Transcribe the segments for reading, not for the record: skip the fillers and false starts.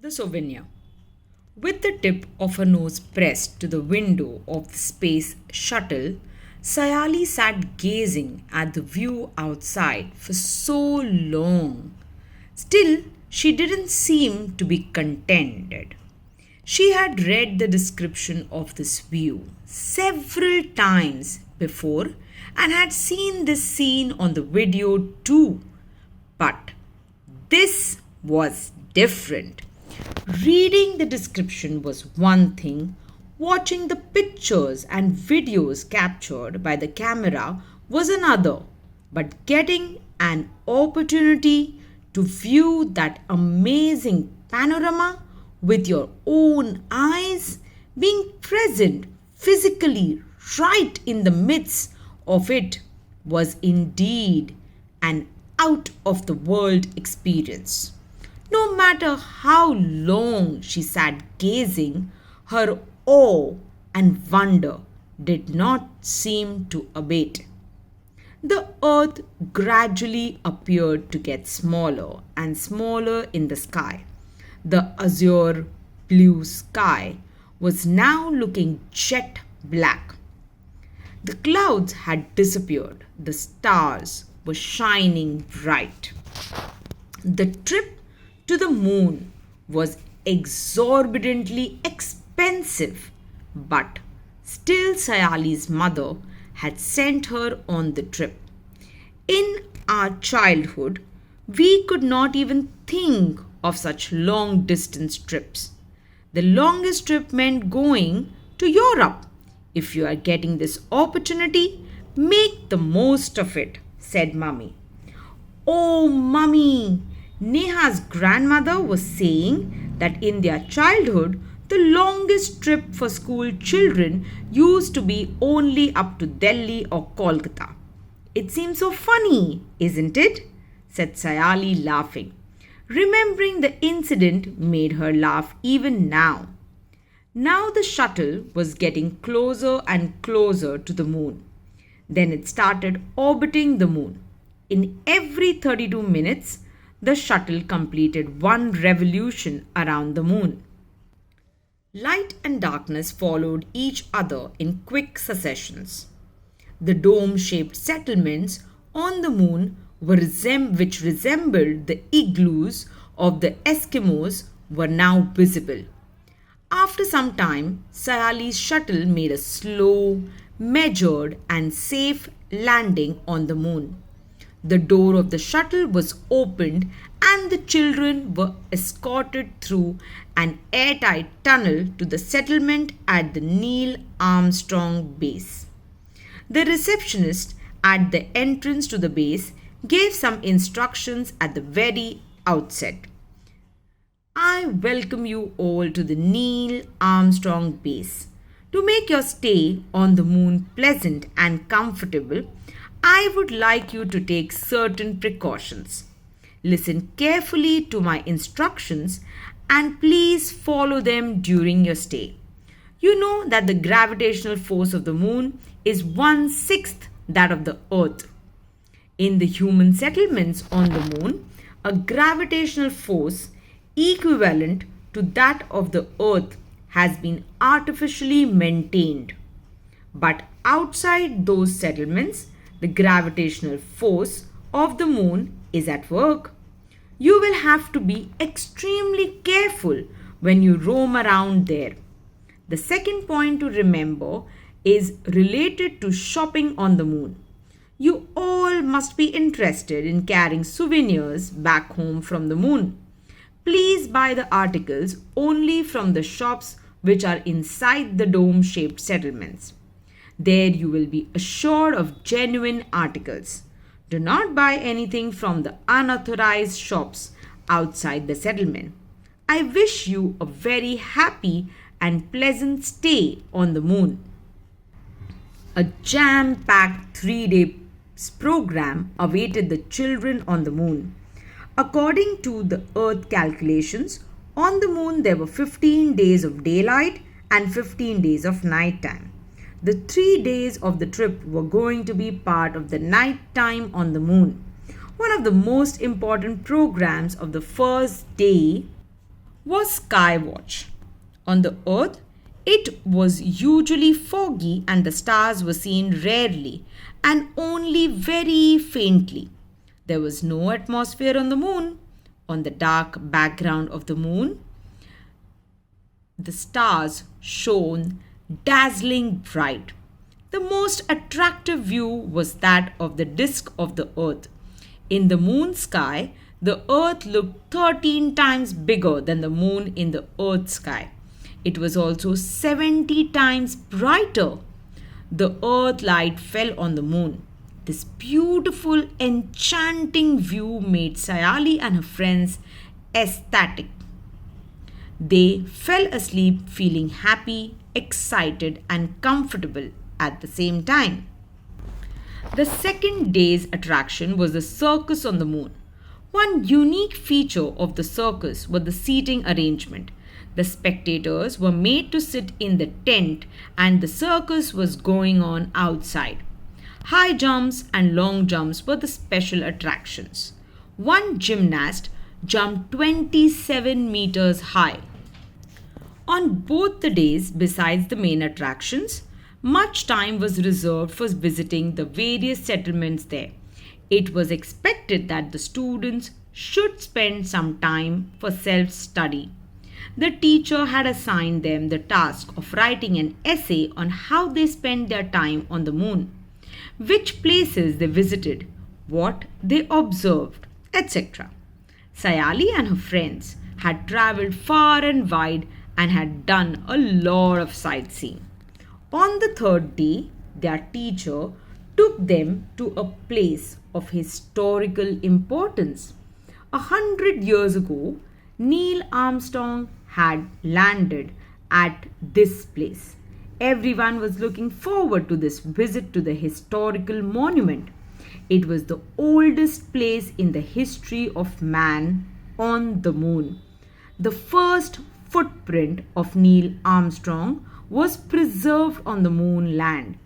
The souvenir. With the tip of her nose pressed to the window of the space shuttle, Sayali sat gazing at the view outside for so long. Still, she didn't seem to be contented. She had read the description of this view several times before and had seen this scene on the video too. But this was different. Reading the description was one thing, watching the pictures and videos captured by the camera was another, but getting an opportunity to view that amazing panorama with your own eyes, being present physically right in the midst of it, was indeed an out of the world experience. No matter how long she sat gazing, her awe and wonder did not seem to abate. The earth gradually appeared to get smaller and smaller in the sky. The azure blue sky was now looking jet black. The clouds had disappeared. The stars were shining bright. The trip to the moon was exorbitantly expensive, but still Sayali's mother had sent her on the trip. In our childhood, we could not even think of such long distance trips. The longest trip meant going to Europe. If you are getting this opportunity, make the most of it, said Mummy. Oh, Mummy! Neha's grandmother was saying that in their childhood, the longest trip for school children used to be only up to Delhi or Kolkata. It seems so funny, isn't it? Said Sayali, laughing. Remembering the incident made her laugh even now. Now the shuttle was getting closer and closer to the moon. Then it started orbiting the moon. In every 32 minutes, the shuttle completed one revolution around the moon. Light and darkness followed each other in quick successions. The dome-shaped settlements on the moon which resembled the igloos of the Eskimos were now visible. After some time, Sayali's shuttle made a slow, measured and safe landing on the moon. The door of the shuttle was opened and the children were escorted through an airtight tunnel to the settlement at the Neil Armstrong base. The receptionist at the entrance to the base gave some instructions at the very outset. I welcome you all to the Neil Armstrong base. To make your stay on the moon pleasant and comfortable, I would like you to take certain precautions. Listen carefully to my instructions and please follow them during your stay. You know that the gravitational force of the moon is 1/6 that of the earth. In the human settlements on the moon, a gravitational force equivalent to that of the earth has been artificially maintained. But outside those settlements, the gravitational force of the moon is at work. You will have to be extremely careful when you roam around there. The second point to remember is related to shopping on the moon. You all must be interested in carrying souvenirs back home from the moon. Please buy the articles only from the shops which are inside the dome-shaped settlements. There you will be assured of genuine articles. Do not buy anything from the unauthorized shops outside the settlement. I wish you a very happy and pleasant stay on the moon. A jam-packed 3-day program awaited the children on the moon. According to the Earth calculations, on the moon there were 15 days of daylight and 15 days of night time. The 3 days of the trip were going to be part of the night time on the moon. One of the most important programs of the first day was sky watch. On the earth, it was usually foggy and the stars were seen rarely and only very faintly. There was no atmosphere on the moon. On the dark background of the moon, the stars shone dazzling bright. The most attractive view was that of the disk of the earth. In the moon sky, the earth looked 13 times bigger than the moon in the earth sky. It was also 70 times brighter. The earth light fell on the moon. This beautiful, enchanting view made Sayali and her friends ecstatic. They fell asleep feeling happy, excited, and comfortable at the same time. The second day's attraction was the circus on the moon. One unique feature of the circus was the seating arrangement. The spectators were made to sit in the tent and the circus was going on outside. High jumps and long jumps were the special attractions. One gymnast jumped 27 meters high. On both the days, besides the main attractions, much time was reserved for visiting the various settlements there. It was expected that the students should spend some time for self-study. The teacher had assigned them the task of writing an essay on how they spent their time on the moon, which places they visited, what they observed, etc. Sayali and her friends had travelled far and wide and had done a lot of sightseeing. On the third day, their teacher took them to a place of historical importance. 100 years ago, Neil Armstrong had landed at this place. Everyone was looking forward to this visit to the historical monument. It was the oldest place in the history of man on the moon. The first footprint of Neil Armstrong was preserved on the moon land.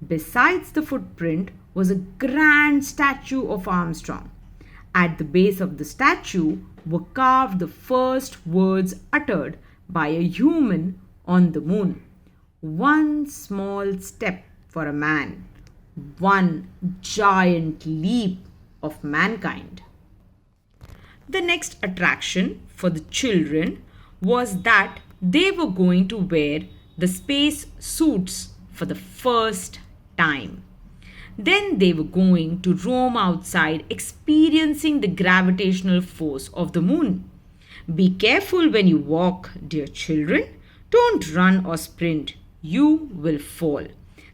Besides the footprint was a grand statue of Armstrong. At the base of the statue were carved the first words uttered by a human on the moon. One small step for a man, one giant leap of mankind. The next attraction for the children was that they were going to wear the space suits for the first time. Then they were going to roam outside experiencing the gravitational force of the moon. Be careful when you walk, dear children. Don't run or sprint. You will fall.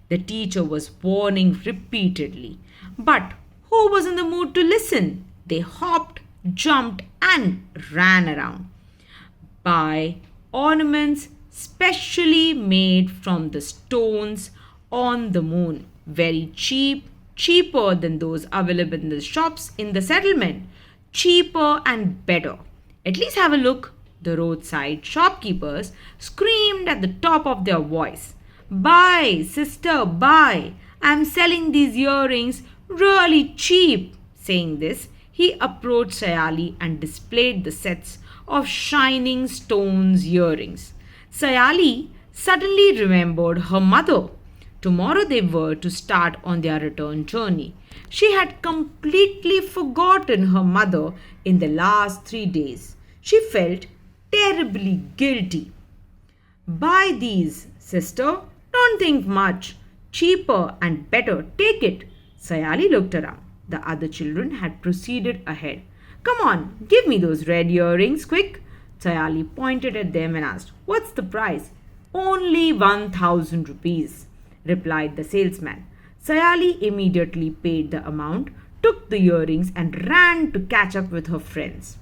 The teacher was warning repeatedly. But who was in the mood to listen? They hopped, jumped, and ran around. By ornaments specially made from the stones on the moon. Very cheap, cheaper than those available in the shops in the settlement. Cheaper and better. At least have a look. The roadside shopkeepers screamed at the top of their voice. Buy, sister, buy. I'm selling these earrings really cheap. Saying this, he approached Sayali and displayed the sets of shining stones earrings. Sayali suddenly remembered her mother. Tomorrow they were to start on their return journey. She had completely forgotten her mother in the last 3 days. She felt terribly guilty. Buy these, sister. Don't think much. Cheaper and better. Take it. Sayali looked around. The other children had proceeded ahead. Come on, give me those red earrings, quick. Sayali pointed at them and asked, What's the price? Only 1,000 rupees, replied the salesman. Sayali immediately paid the amount, took the earrings and ran to catch up with her friends.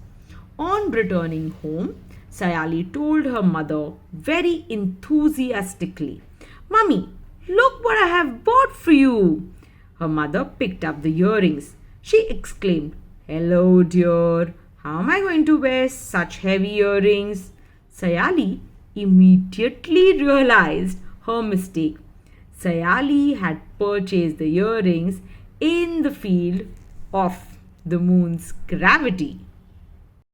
On returning home, Sayali told her mother very enthusiastically, Mummy, look what I have bought for you. Her mother picked up the earrings. She exclaimed, Hello, dear. How am I going to wear such heavy earrings? Sayali immediately realized her mistake. Sayali had purchased the earrings in the field of the moon's gravity.